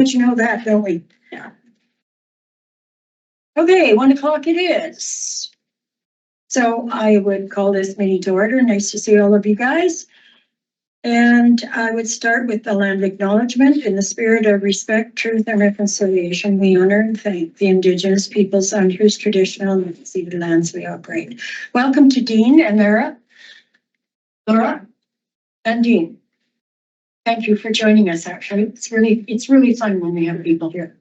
But you know that, don't we? Yeah. Okay, 1 o'clock it is. So I would call this meeting to order. Nice to see all of you guys. And I would start with the land acknowledgement. In the spirit of respect, truth, and reconciliation, we honor and thank the Indigenous peoples on whose traditional and unceded lands we operate. Welcome to Dean and Laura and Dean. Thank you for joining us. Actually, it's really fun when we have people here.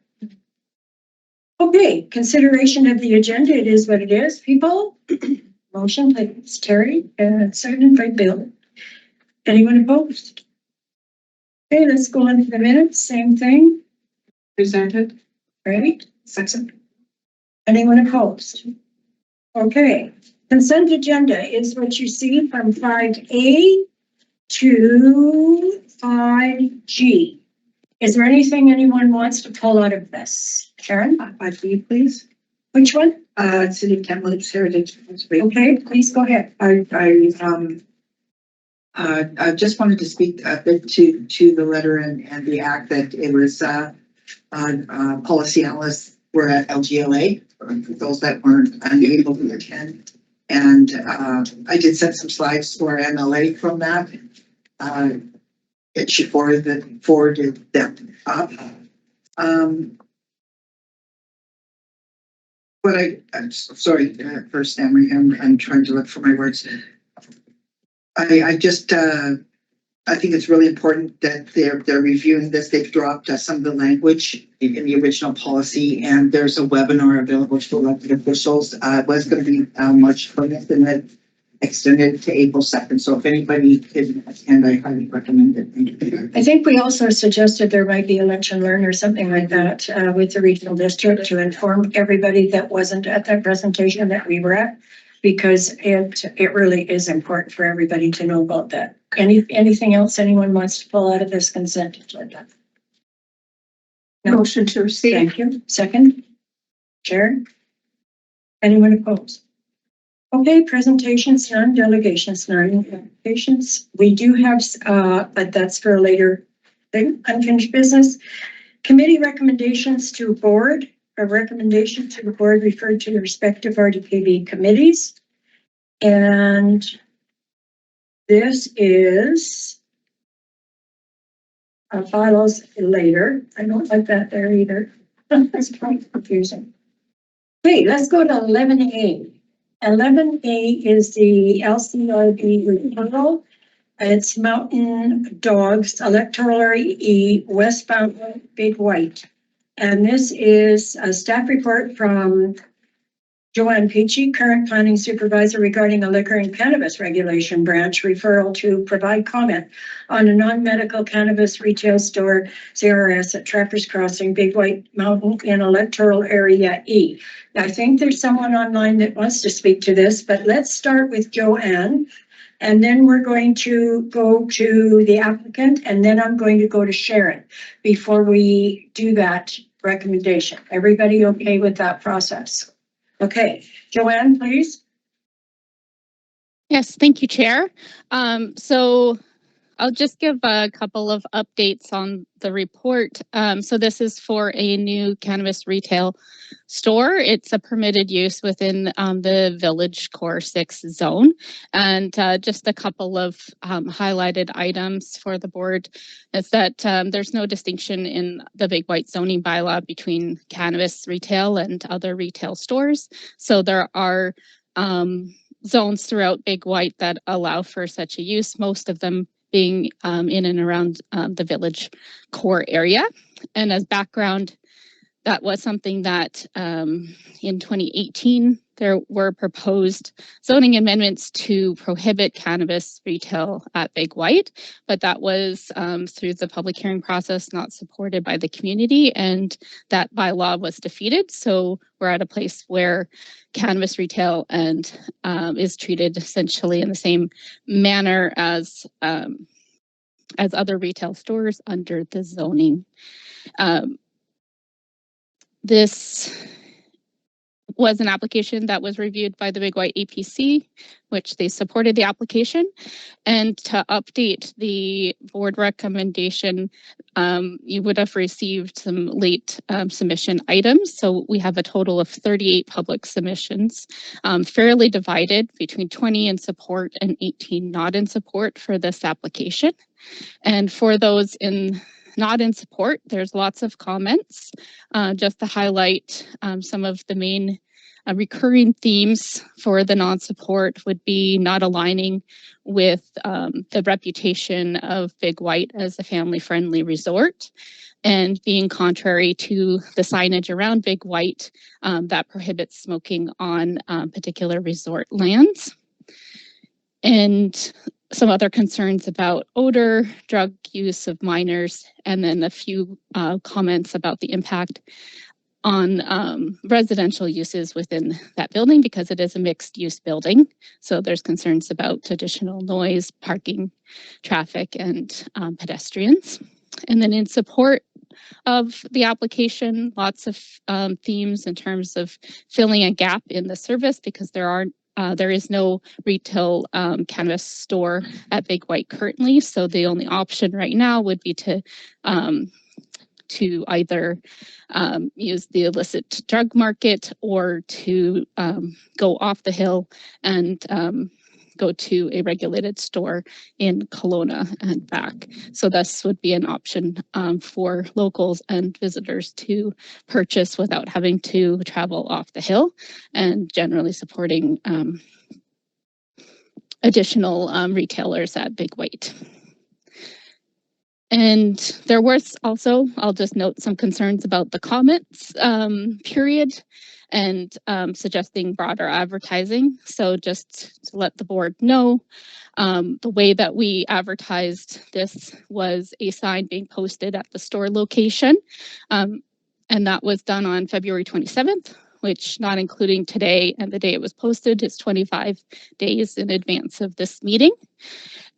Okay, consideration of the agenda. It is what it is. People, motion please. Terry and second by Bill. Anyone opposed? Okay, let's go on to the minutes. Same thing. Presented. Right? Second. Anyone opposed? Okay. Consent agenda is what you see from 5A to 5G. Is there anything anyone wants to pull out of this? Sharon? 5B, please. Which one? City of Kamloops Heritage. Okay, please go ahead. I just wanted to speak a bit to the letter and the act that it was policy analysts were at LGLA for those that weren't unable to attend, and I did send some slides to our MLA from that. And she forwarded them up. But I'm sorry for stammering. I'm trying to look for my words. I think it's really important that they're reviewing this. They've dropped some of the language in the original policy, and there's a webinar available to elected officials. It was going to be March 20th, and then extended to April 2nd. So if anybody can attend, I highly recommend it. Thank you. I think we also suggested there might be a lunch and learn or something like that with the regional district to inform everybody that wasn't at that presentation that we were at, because it really is important for everybody to know about that. Anything else anyone wants to pull out of this consent agenda? No? Motion to receive. Thank you. Second? Sharon? Anyone opposed? Okay, presentations, none, delegations, none, applications. We do have, but that's for a later thing, unfinished business. Committee recommendations to board. A recommendation to the board referred to the respective RDKB committees. And this is follows later. I don't like that there either. That's quite confusing. Okay, let's go to 11A. 11A is the LCRB referral. It's Mountain Dogs, Electoral Area E, westbound Big White. And this is a staff report from Joanne Peachy, current planning supervisor, regarding a liquor and cannabis regulation branch referral to provide comment on a non-medical cannabis retail store, CRS, at Trappers Crossing, Big White Mountain in Electoral Area E. Now, I think there's someone online that wants to speak to this, but let's start with Joanne. And then we're going to go to the applicant, and then I'm going to go to Sharon before we do that recommendation. Everybody okay with that process? Okay, Joanne, please. Yes, thank you, Chair. So I'll just give a couple of updates on the report. So this is for a new cannabis retail store. It's a permitted use within the Village Core 6 zone. And just a couple of highlighted items for the board is that there's no distinction in the Big White zoning bylaw between cannabis retail and other retail stores. So there are zones throughout Big White that allow for such a use, most of them being in and around the Village Core area. And as background, that was something that in 2018, there were proposed zoning amendments to prohibit cannabis retail at Big White, but that was through the public hearing process, not supported by the community, and that bylaw was defeated. So we're at a place where cannabis retail and is treated essentially in the same manner as other retail stores under the zoning. This was an application that was reviewed by the Big White APC, which they supported the application. And to update the board recommendation, you would have received some late submission items. So we have a total of 38 public submissions, fairly divided between 20 in support and 18 not in support for this application. And for those not in support, there's lots of comments. Just to highlight some of the main recurring themes for the non-support would be not aligning with the reputation of Big White as a family-friendly resort, and being contrary to the signage around Big White that prohibits smoking on particular resort lands. And some other concerns about odor, drug use of minors, and then a few comments about the impact on residential uses within that building, because it is a mixed use building. So there's concerns about additional noise, parking, traffic, and pedestrians. And then in support of the application, lots of themes in terms of filling a gap in the service, because there is no retail cannabis store at Big White currently. So the only option right now would be to either use the illicit drug market, or to go off the hill and go to a regulated store in Kelowna and back. So this would be an option for locals and visitors to purchase without having to travel off the hill, and generally supporting additional retailers at Big White. And there was also, I'll just note, some concerns about the comments period, and suggesting broader advertising. So just to let the board know, the way that we advertised this was a sign being posted at the store location. And that was done on February 27th, which, not including today and the day it was posted, is 25 days in advance of this meeting.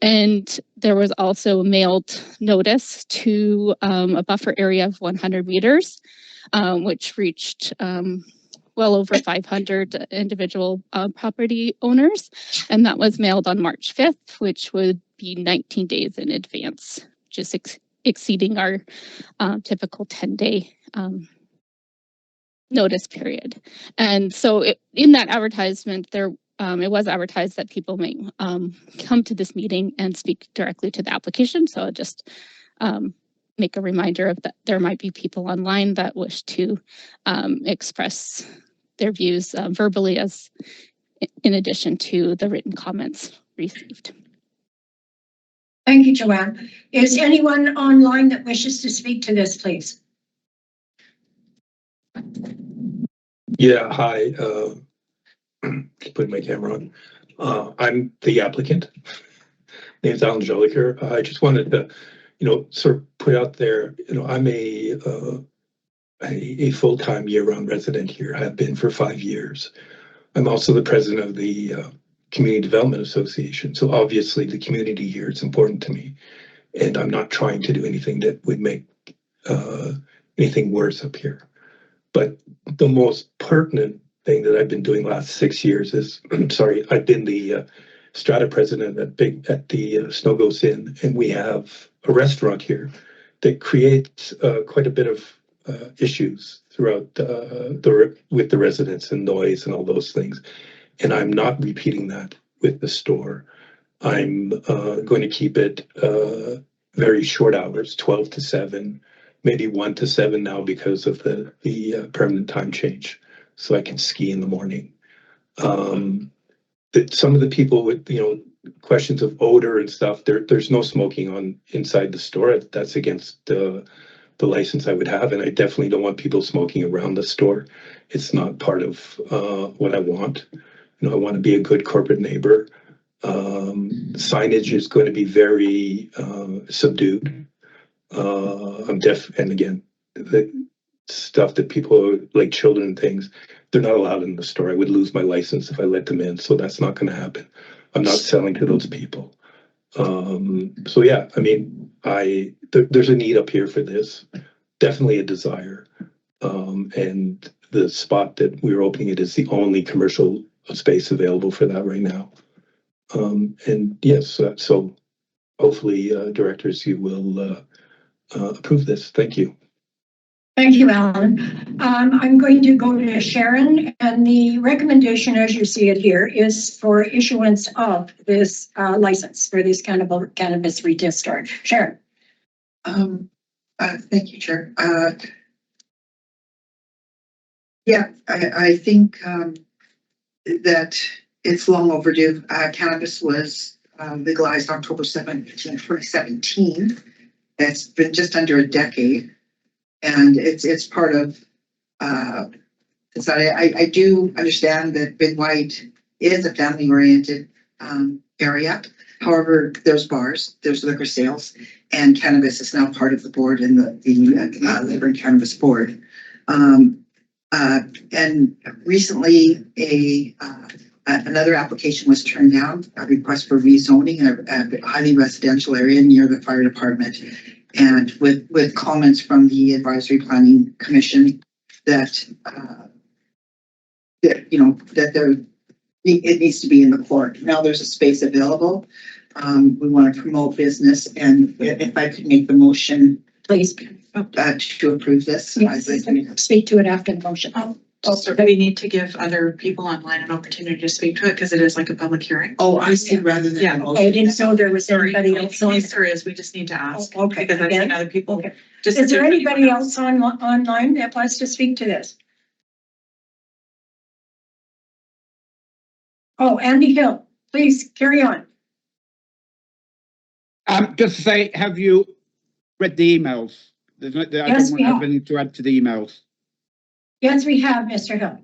And there was also mailed notice to a buffer area of 100 meters, which reached well over 500 individual property owners. And that was mailed on March 5th, which would be 19 days in advance, just exceeding our typical 10-day notice period. And so in that advertisement, it was advertised that people may come to this meeting and speak directly to the application. So I'll just make a reminder of that there might be people online that wish to express their views verbally, as in addition to the written comments received. Thank you, Joanne. Is anyone online that wishes to speak to this, please? Yeah, hi. Put my camera on. I'm the applicant. Name's Alan Joliker. I just wanted to, sort of put out there, I'm a full-time year-round resident here. I have been for 5 years. I'm also the president of the Community Development Association. So obviously the community here is important to me, and I'm not trying to do anything that would make anything worse up here. But the most pertinent thing that I've been doing the last 6 years is, I've been the strata president at the Snow Ghost Inn, and we have a restaurant here that creates quite a bit of issues throughout with the residents and noise and all those things. And I'm not repeating that with the store. I'm going to keep it very short hours, 12 to 7. Maybe 1 to 7 now because of the permanent time change, so I can ski in the morning. Some of the people with questions of odor and stuff, there's no smoking inside the store. That's against the license I would have, and I definitely don't want people smoking around the store. It's not part of what I want. I want to be a good corporate neighbor. Signage is going to be very subdued. I'm deaf, and again, the stuff that people like children and things, they're not allowed in the store. I would lose my license if I let them in, so that's not going to happen. I'm not selling to those people. So yeah, I mean, there's a need up here for this, definitely a desire. And the spot that we're opening it is the only commercial space available for that right now. And yes, so hopefully, directors, you will approve this. Thank you. Thank you, Alan. I'm going to go to Sharon, and the recommendation, as you see it here, is for issuance of this license for this cannabis retail store. Sharon. Thank you, Chair. Yeah, I think that it's long overdue. Cannabis was legalized October 17th, 2017. It's been just under a decade, and it's part of. So I do understand that Big White is a family-oriented area. However, there's bars, there's liquor sales, and cannabis is now part of the board in the Liquor and Cannabis Board. And recently, another application was turned down, a request for rezoning in a highly residential area near the fire department, and with comments from the Advisory Planning Commission that it needs to be in the court. Now there's a space available. We want to promote business, and if I could make the motion, Please. to approve this. Yes, speak to it after the motion. Also, we need to give other people online an opportunity to speak to it because it is like a public hearing. Oh, I see, rather than. Yeah. a motion. I didn't know there was anybody else on. Yes, there is. We just need to ask. Oh, okay. Because I've seen Yeah. other people. Okay. Just Is there if anybody anyone else online that wants to speak to this? Oh, Andy Hill, please carry on. Just to say, have you read the emails? I Yes, don't we have. have anything to add to the emails. Yes, we have, Mr. Hill.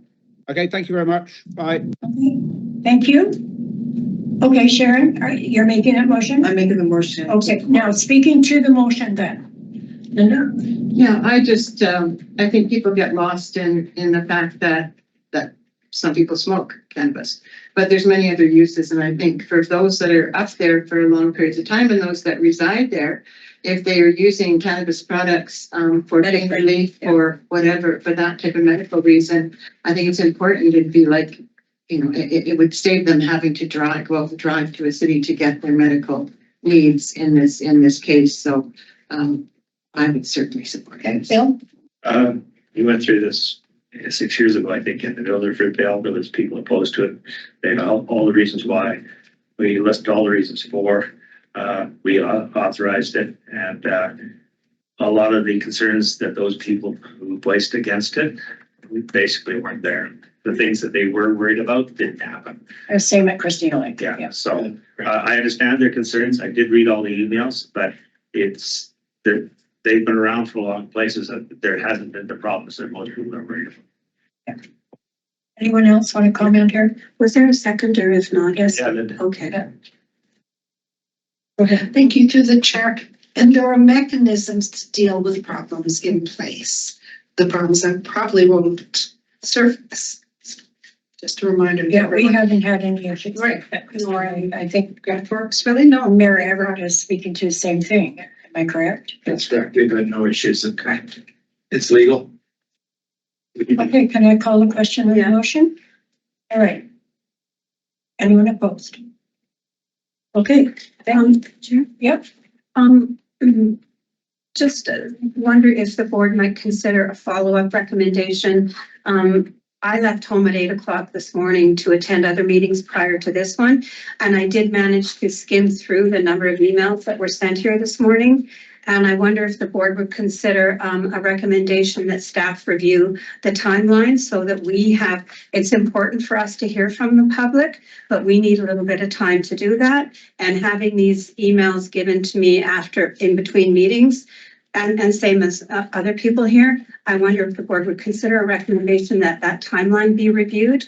Okay, thank you very much. Bye. Okay, thank you. Okay, Sharon, you're making that motion? I'm making the motion. Okay, now speaking to the motion then. Linda? Yeah, I just, I think people get lost in the fact that some people smoke cannabis, but there's many other uses. And I think for those that are up there for long periods of time and those that reside there, if they are using cannabis products for pain relief or whatever, for that type of medical reason, I think it's important. It'd be like, it would save them having to drive to a city to get their medical needs in this case. So I would certainly support Okay, it. Bill? We went through this 6 years ago, I think, in the Builder Fruit Bill. There was people opposed to it. They had all the reasons why. We listed all the reasons for. We authorized it, and a lot of the concerns that those people who voiced against it basically weren't there. The things that they were worried about didn't happen. Same at Christina Lake. Yeah. So I understand their concerns. I did read all the emails, but they've been around for long places that there hasn't been the problems that most people are worried about. Anyone else want to comment here? Was there a second, or if not? Yes. Yeah, Linda. Okay. Go ahead. Thank you through the chair. And there are mechanisms to deal with problems in place. The problems that probably won't surface. Just a reminder. to Yeah, we everyone. haven't had any issues. Right. I think That works really no. Mary Everett is speaking to the same thing. Am I correct? That's correct. We've had no issues. It's legal. Okay, can I call the question on the motion? All right. Anyone opposed? Okay, Chair? yep. Just wonder if the board might consider a follow-up recommendation. I left home at 8 o'clock this morning to attend other meetings prior to this one. And I did manage to skim through the number of emails that were sent here this morning. And I wonder if the board would consider a recommendation that staff review the timeline so that it's important for us to hear from the public, but we need a little bit of time to do that. And having these emails given to me in between meetings, and same as other people here, I wonder if the board would consider a recommendation that timeline be reviewed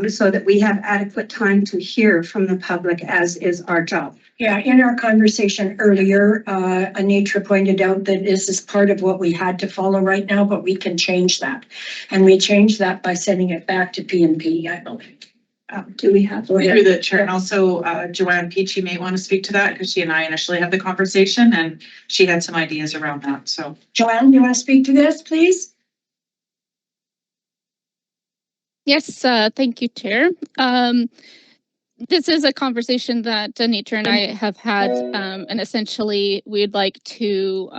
so that we have adequate time to hear from the public, as is our job. Yeah, in our conversation earlier, Anitra pointed out that this is part of what we had to follow right now, but we can change that. And we change that by sending it back to P&P, I believe. Do we have? through the chair, and also Joanne Peachy may want to speak to that because she and I initially had the conversation and she had some ideas around that. So Joanne, you want to speak to this, please? Yes, thank you, Chair. This is a conversation that Anita and I have had, and essentially we'd like to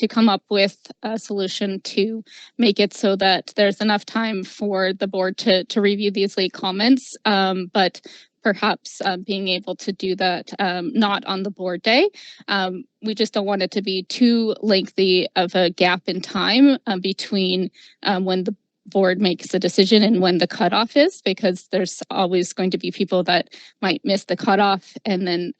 come up with a solution to make it so that there's enough time for the board to review these late comments, but perhaps being able to do that not on the board day. We just don't want it to be too lengthy of a gap in time between when the board makes a decision and when the cutoff is, because there's always going to be people that might miss the cutoff and then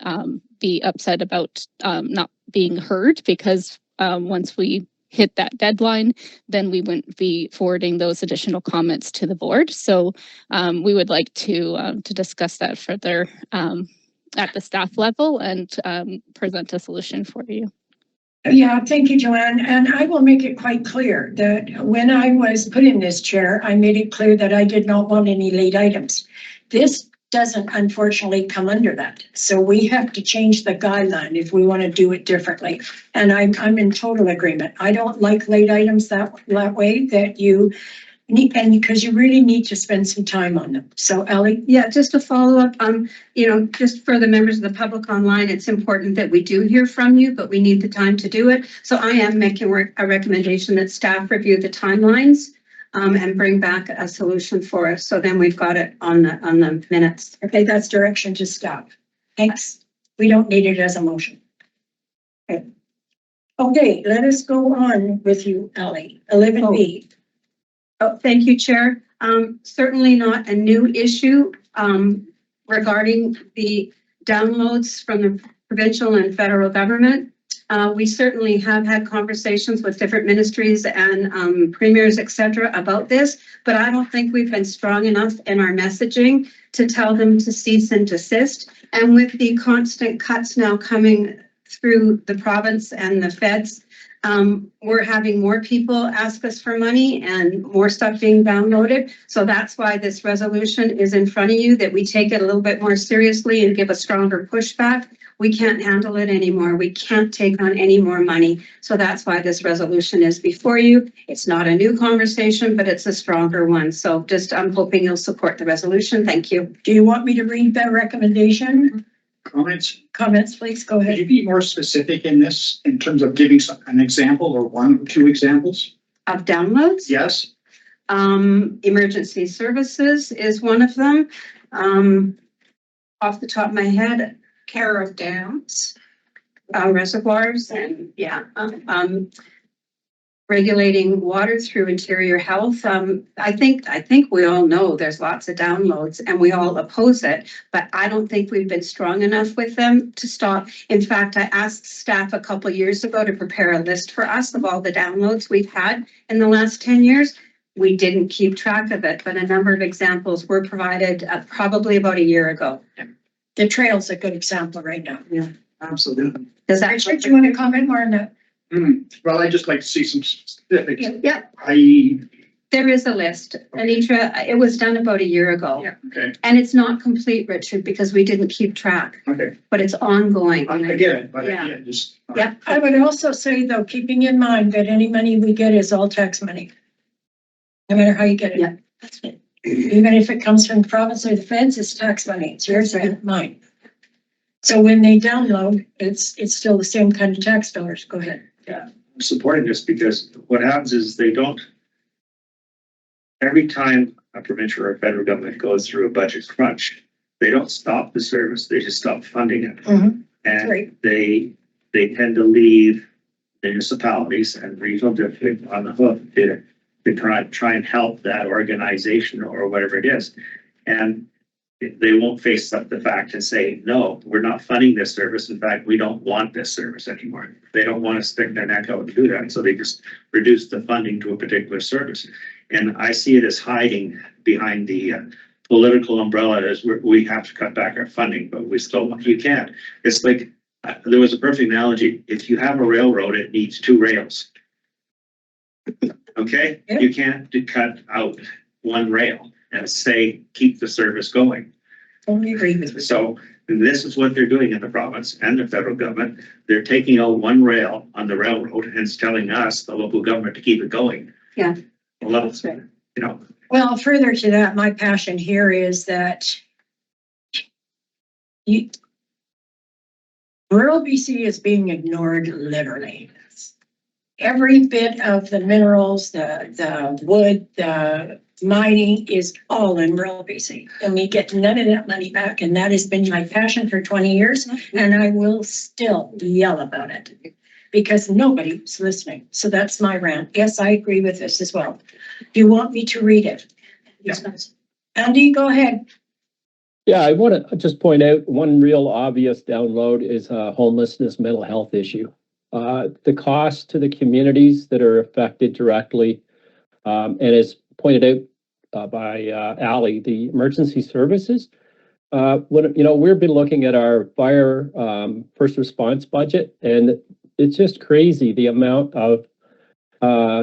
be upset about not being heard, because once we hit that deadline, then we wouldn't be forwarding those additional comments to the board. So we would like to discuss that further at the staff level and present a solution for you. Yeah, thank you, Joanne. And I will make it quite clear that when I was put in this chair, I made it clear that I did not want any late items. This doesn't unfortunately come under that. So we have to change the guideline if we want to do it differently. And I'm in total agreement. I don't like late items that way, that you need, and because you really need to spend some time on them. So Ellie? Yeah, just to follow up, just for the members of the public online, it's important that we do hear from you, but we need the time to do it. So I am making a recommendation that staff review the timelines and bring back a solution for us. So then we've got it on the minutes. Okay, that's direction to staff. Thanks. We don't need it as a motion. Okay, let us go on with you, Ellie. 11B. Oh, thank you, Chair. Certainly not a new issue regarding the downloads from the provincial and federal government. We certainly have had conversations with different ministries and premiers, et cetera, about this, but I don't think we've been strong enough in our messaging to tell them to cease and desist. And with the constant cuts now coming through the province and the feds, we're having more people ask us for money and more stuff being downloaded. So that's why this resolution is in front of you, that we take it a little bit more seriously and give a stronger pushback. We can't handle it anymore. We can't take on any more money. So that's why this resolution is before you. It's not a new conversation, but it's a stronger one. So I'm hoping you'll support the resolution. Thank you. Do you want me to read that recommendation? Comments, please go Could ahead. you be more specific in this, in terms of giving an example or one or two examples? Of downloads? Yes. Emergency services is one of them. Off the top of my head, care of dams, reservoirs, and regulating water through interior health. I think we all know there's lots of downloads and we all oppose it, but I don't think we've been strong enough with them to stop. In fact, I asked staff a couple of years ago to prepare a list for us of all the downloads we've had in the last 10 years. We didn't keep track of it, but a number of examples were provided probably about a year ago. The trail's a good example right now. Yeah, Absolutely. does that? Richard, do you want to comment more on that? Well, I'd just like to see some specifics. Yeah, I.e. there is a list. Anitra, it was done about a year ago. Yeah, okay, And it's not complete, Richard, because we didn't keep track, okay. but it's ongoing. I get it, but Yeah. again, just. Yep. I would also say though, keeping in mind that any money we get is all tax money. No matter how you get it. Yeah. That's it. Even if it comes from the province or the feds, it's tax money. It's yours and mine. So when they download, it's still the same kind of tax dollars. Go ahead. Yeah, I'm supporting this because what happens is they don't, every time a provincial or a federal government goes through a budget crunch, they don't stop the service, they just stop funding it. Mhm. And Right. they tend to leave municipalities and regional districts on the hook to try and help that organization or whatever it is. And they won't face up the fact and say, no, we're not funding this service. In fact, we don't want this service anymore. They don't want to stick their neck out and do that. So they just reduce the funding to a particular service. And I see it as hiding behind the political umbrella as we have to cut back our funding, but you can't. It's like, there was a perfect analogy. If you have a railroad, it needs two rails. Okay? Yeah. You can't cut out one rail and say, keep the service going. Totally agree with you. So this is what they're doing in the province and the federal government. They're taking out one rail on the railroad and it's telling us, the local government, to keep it going. Yeah. Well, That's right. you know, Well, further to that, my passion here is that rural BC is being ignored literally. Every bit of the minerals, the wood, the mining is all in rural BC. And we get none of that money back. And that has been my passion for 20 years. And I will still yell about it because nobody's listening. So that's my rant. Yes, I agree with this as well. Do you want me to read it? Yes. Andy, go ahead. Yeah, I want to just point out one real obvious download is a homelessness mental health issue. The cost to the communities that are affected directly, and as pointed out by Ali, the emergency services. We've been looking at our fire first response budget, and it's just crazy the amount of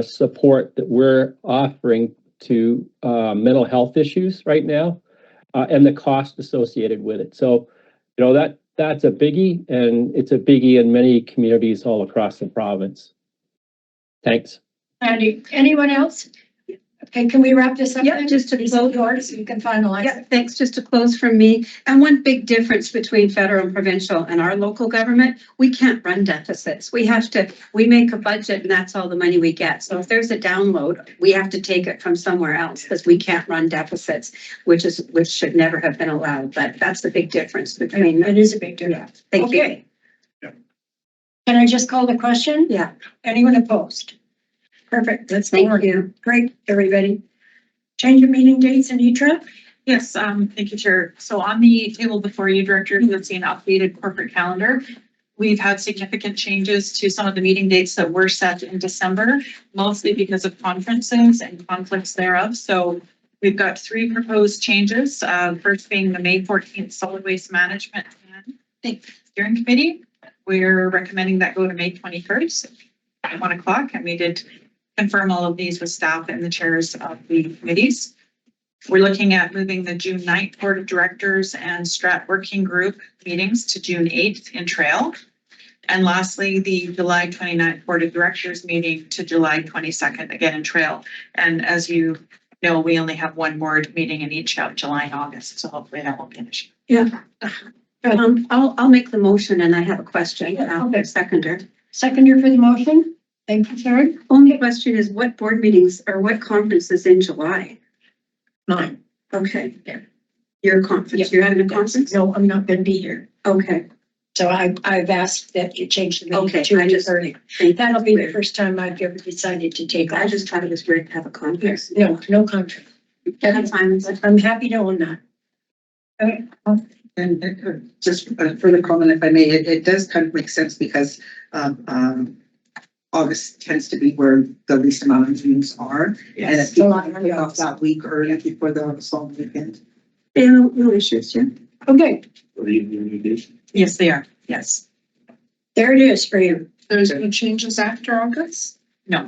support that we're offering to mental health issues right now, and the cost associated with it. So, that's a biggie, and it's a biggie in many communities all across the province. Thanks. Andy, anyone else? Okay, can we wrap this up? Yeah, just to close. Yours, you can finalize. Yeah, thanks. Just to close from me. And one big difference between federal and provincial and our local government, we can't run deficits. We make a budget and that's all the money we get. So if there's a download, we have to take it from somewhere else because we can't run deficits, which should never have been allowed. But that's the big difference between. It is a big difference. Thank you. Okay. Can I just call the question? Yeah. Anyone opposed? Perfect. That's Thank you. Great, everybody. Change of meeting dates in E-Trap? Yes, thank you, Chair. So on the table before you, Director, you'll see an updated corporate calendar. We've had significant changes to some of the meeting dates that were set in December, mostly because of conferences and conflicts thereof. So we've got 3 proposed changes. First being the May 14th Solid Waste Management and Steering Committee. We're recommending that go to May 21st at 1 o'clock, and we did confirm all of these with staff and the chairs of the committees. We're looking at moving the June 9th Board of Directors and Strat Working Group meetings to June 8th in Trail. And lastly, the July 29th Board of Directors meeting to July 22nd, again in Trail. And as you know, we only have 1 board meeting in each of July and August, so hopefully that won't be an issue. Yeah. I'll make the motion and I have a question. Okay. Seconder. Seconder for the motion? Thank you, Karen. Only question is what board meetings or what conferences in July? Mine. Okay. Yeah. Your conference, you're having a conference? No, I'm not going to be here. Okay. So I've asked that you change the meeting Okay, to I just- 2:30. That'll be the first time I've ever decided to take I off. just thought it was great to have a conference. No contract. That's fine. I'm happy to own that. Okay. And just a further comment, if I may, it does kind of make sense because August tends to be where the least amount of meetings are. And Yes. if people can get off that week early before the long weekend. Yeah, no issues, yeah. Okay, Yes, they are. Yes. there it is for you. There's any changes after August? No,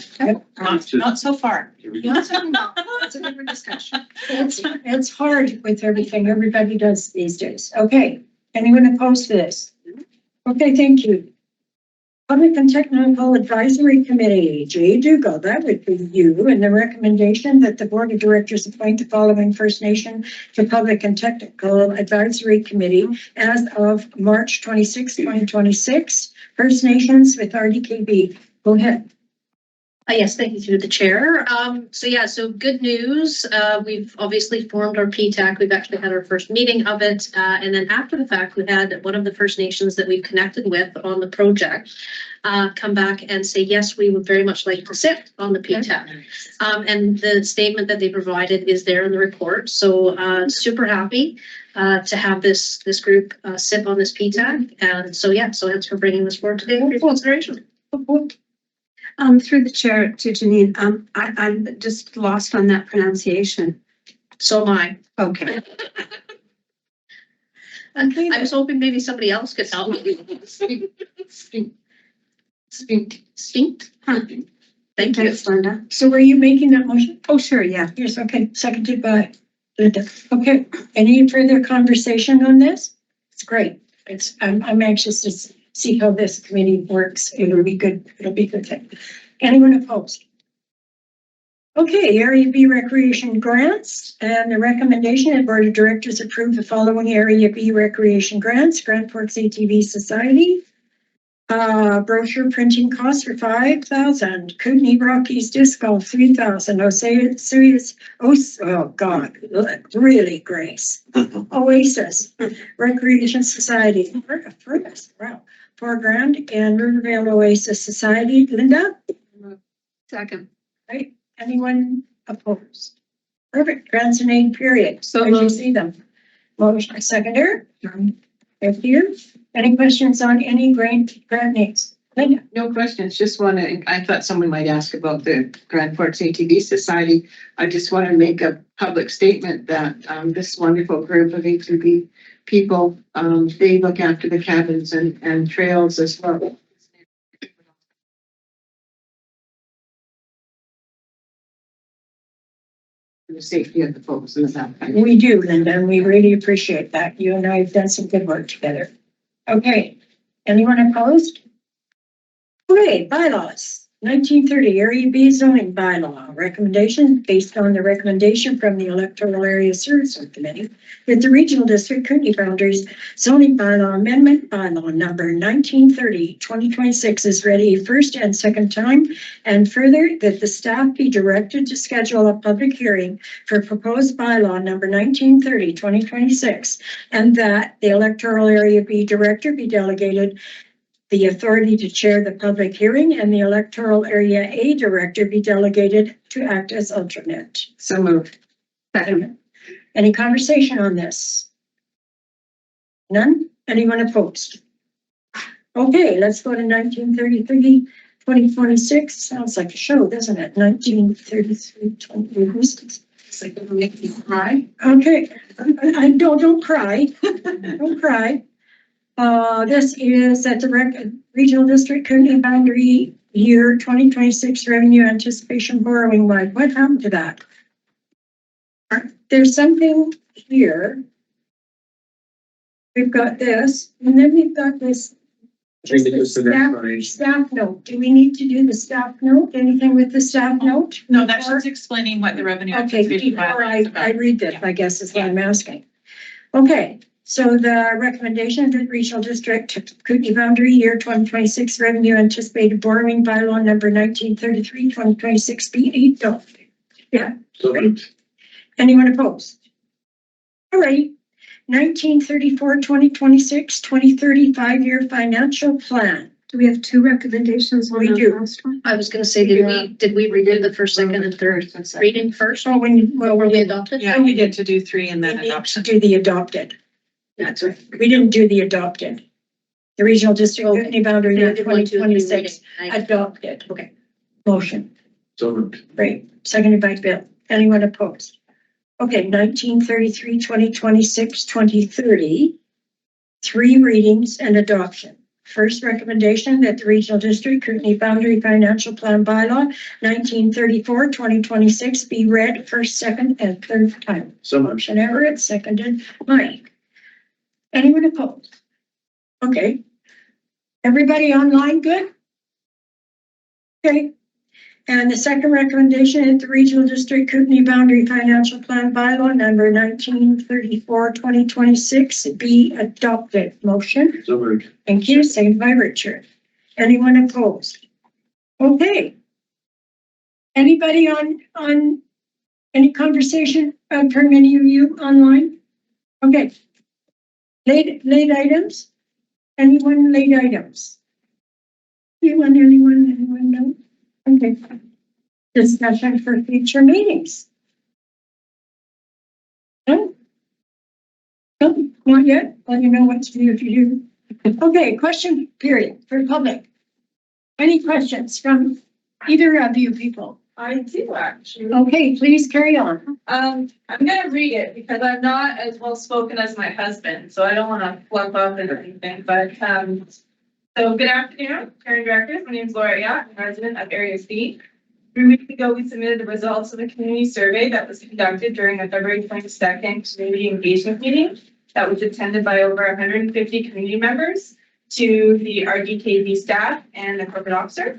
not so far. That's a different discussion. It's hard with everything everybody does these days. Okay, anyone opposed to this? Okay, thank you. Public and Technical Advisory Committee, Jay Dugal, that would be you, and the recommendation that the Board of Directors appoint the following First Nation to Public and Technical Advisory Committee as of March 26, 2026. First Nations with RDKB. Go ahead. Yes, thank you through the chair. So good news. We've obviously formed our PTAC. We've actually had our first meeting of it. And then after the fact, we had one of the First Nations that we've connected with on the project come back and say, yes, we would very much like to sit on the PTAC. And the statement that they provided is there in the report. So super happy to have this group sit on this PTAC. And so, so thanks for bringing this forward today for your consideration. Through the chair to Janine, I'm just lost on that pronunciation. So am I. Okay. I was hoping maybe somebody else could help me. Spink. Thank you. Thanks, Linda. So were you making that motion? Oh, sure, yeah. Yes, okay, seconded by Linda. Okay, any further conversation on this? It's great. I'm anxious to see how this committee works. It'll be good. It'll be a good thing. Anyone opposed? Okay, Area B recreation grants, and the recommendation, the Board of Directors approve the following Area B recreation grants. Grand Forks ATV Society. Brochure printing costs for 5,000. Kootenai Rockies Disc Golf 3,000. Oh God, really, Grace. Oasis Recreation Society. Wow, $4,000, and Rivervale Oasis Society. Linda, Second. right? Anyone opposed? Perfect. Grants and aid period. So As you moved. see them. Motion seconder. Thank you. Any questions on any grant needs? Linda? No questions, just want to, I thought someone might ask about the Grand Forks ATV Society. I just want to make a public statement that this wonderful group of ATV people, they look after the cabins and trails as well. For the safety of the folks in the South. We do, Linda, and we really appreciate that. You and I have done some good work together. Okay, anyone opposed? Okay, bylaws. 1930 Area B zoning bylaw recommendation based on the recommendation from the Electoral Area Services Committee that the Regional District Kootenai Boundaries zoning bylaw amendment bylaw number 1930-2026 is read a first and second time, and further that the staff be directed to schedule a public hearing for proposed bylaw number 1930-2026, and that the Electoral Area B director be delegated the authority to chair the public hearing, and the Electoral Area A director be delegated to act as alternate. So moved. Second. Any conversation on this? None? Anyone opposed? Okay, let's go to 1933-2026. Sounds like a show, doesn't it? 1933-2026. It's like it'll make me cry. Okay, I don't cry. Don't cry. This is at the Regional District Kootenai Boundary Year 2026 Revenue Anticipation Borrowing Line. What happened to that? There's something here. We've got this, and then we've got this. Just the staff note. Do we need to do the staff note? Anything with the staff note? No, that's just explaining what the revenue. Okay, anticipation before bylaw is I about. read this, I guess is what I'm asking. Okay, so the recommendation of the Regional District Kootenai Boundary Year 2026 Revenue Anticipated Borrowing Bylaw number 1933-2026 be adopted. Yeah. Great. Anyone opposed? All right. 1934-2026, 2030 5-year financial plan. Do we have two recommendations on We the do. last one? I was gonna say, did we redo the first, second, and third reading first? Oh, Were we adopted? Yeah, we did to do 3 and then We need to adoption. do the adopted. That's right. We didn't do the adopted. The Regional District Okay. Kootenai Boundary Yeah, I Year did 1, 2, 3 2026 reading. I- adopted. Okay. Motion. So moved. Great. Seconded by Bill. Anyone opposed? Okay, 1933, 2026, 2030. 3 readings and adoption. First recommendation that the Regional District Kootenai Boundary Financial Plan Bylaw 1934-2026 be read first, second, and third time. So moved. Motion Everett, seconded Mike. Anyone opposed? Okay. Everybody online good? Okay. And the second recommendation at the Regional District Kootenai Boundary Financial Plan Bylaw number 1934-2026 be adopted. Motion. So moved. Thank you. Seconded by Richard. Anyone opposed? Okay. Anybody on any conversation from any of you online? Okay. Late items? Anyone late items? Anyone know? Okay. Discussion for future meetings. No? No, not yet. Let me know what to do if you do. Okay, question period for public. Any questions from either of you people? I do actually. Okay, please carry on. I'm gonna read it because I'm not as well spoken as my husband, so I don't wanna fluff up and anything, but, so good afternoon, Karen Directors. My name is Laura Yacht, I'm a resident of Area C. 3 weeks ago, we submitted the results of the community survey that was conducted during the February 22nd community engagement meeting that was attended by over 150 community members to the RDKB staff and the corporate officer.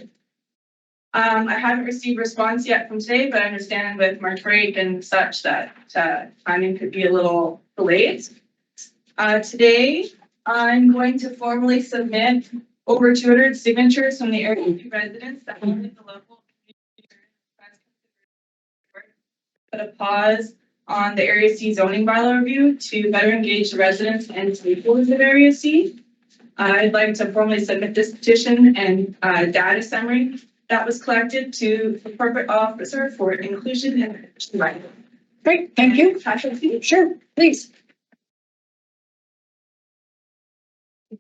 I haven't received response yet from today, but I understand with March break and such that timing could be a little delayed. Today, I'm going to formally submit over 200 signatures from the area residents that wanted the local put a pause on the Area C zoning bylaw review to better engage the residents and stakeholders of Area C. I'd like to formally submit this petition and data summary that was collected to the corporate officer for inclusion and right. Great, thank you. Sure, please.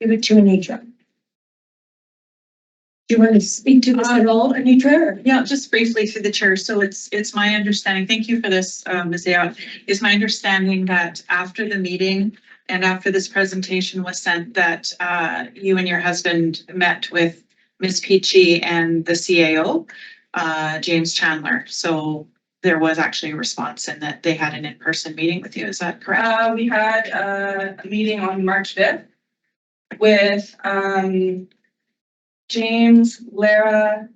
Give it to Anitra. Do you want to speak to this at all, Anitra? Or? Yeah, just briefly through the chair. So it's my understanding, thank you for this, Ms. Ayotte. It's my understanding that after the meeting and after this presentation was sent, that you and your husband met with Ms. Peachy and the CAO, James Chandler. So there was actually a response and that they had an in-person meeting with you. Is that correct? We had a meeting on March 5th with James, Lara,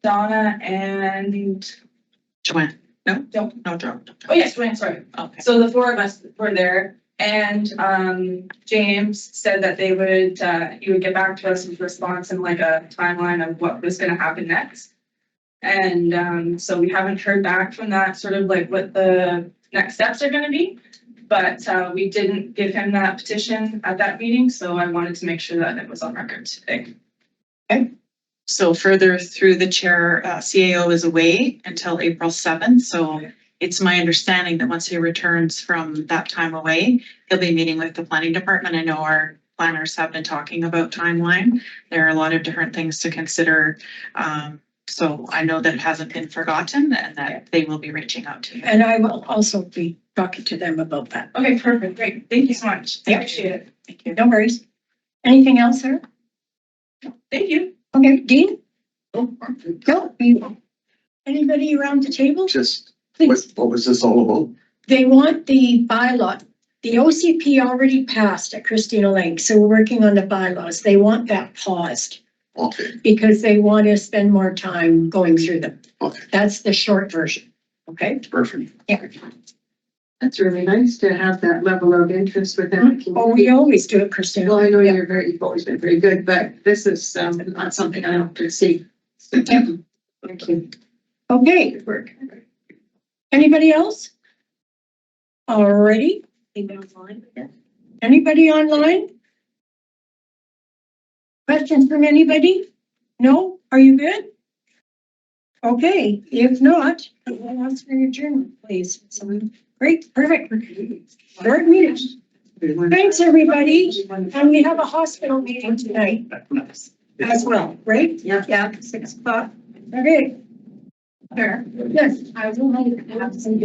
Donna, and Joanne? No, Joe. no, Joe. Oh yes, Joanne, sorry. Okay. So the four of us were there, and James said that they would he would get back to us with a response and like a timeline of what was going to happen next. And so we haven't heard back from that, sort of like what the next steps are going to be. But we didn't give him that petition at that meeting, so I wanted to make sure that it was on record today. Okay. So further through the chair, CAO is away until April 7th. So it's my understanding that once he returns from that time away, he'll be meeting with the planning department. I know our planners have been talking about timeline. There are a lot of different things to consider. So I know that it hasn't been forgotten and that they will be reaching out to you. And I will also be talking to them about that. Okay, perfect, great. Thank you so much. I appreciate it. Thank you. No worries. Anything else, sir? Thank you. Okay, Dean? Go. Anybody around the table? Just, Please. what was this all about? They want the bylaw. The OCP already passed at Christina Lake, so we're working on the bylaws. They want that paused. Okay, Because they want to spend more time going through them. okay, That's the short version. Okay? perfect. Yeah. That's really nice to have that level of interest within the Oh, we community. always do it, Christina. Well, I know you've always been very good, but this is not something I don't see. So, thank you. Okay, good work. Anybody else? Alrighty. Anybody online? Questions from anybody? No? Are you good? Okay, if not, I'll ask for your adjournment, please. So, great, perfect. Third meeting. Thanks, everybody. And we have a hospital meeting tonight as well, right? Yeah. Yeah, 6 o'clock. Okay. There. Yes, I will have some.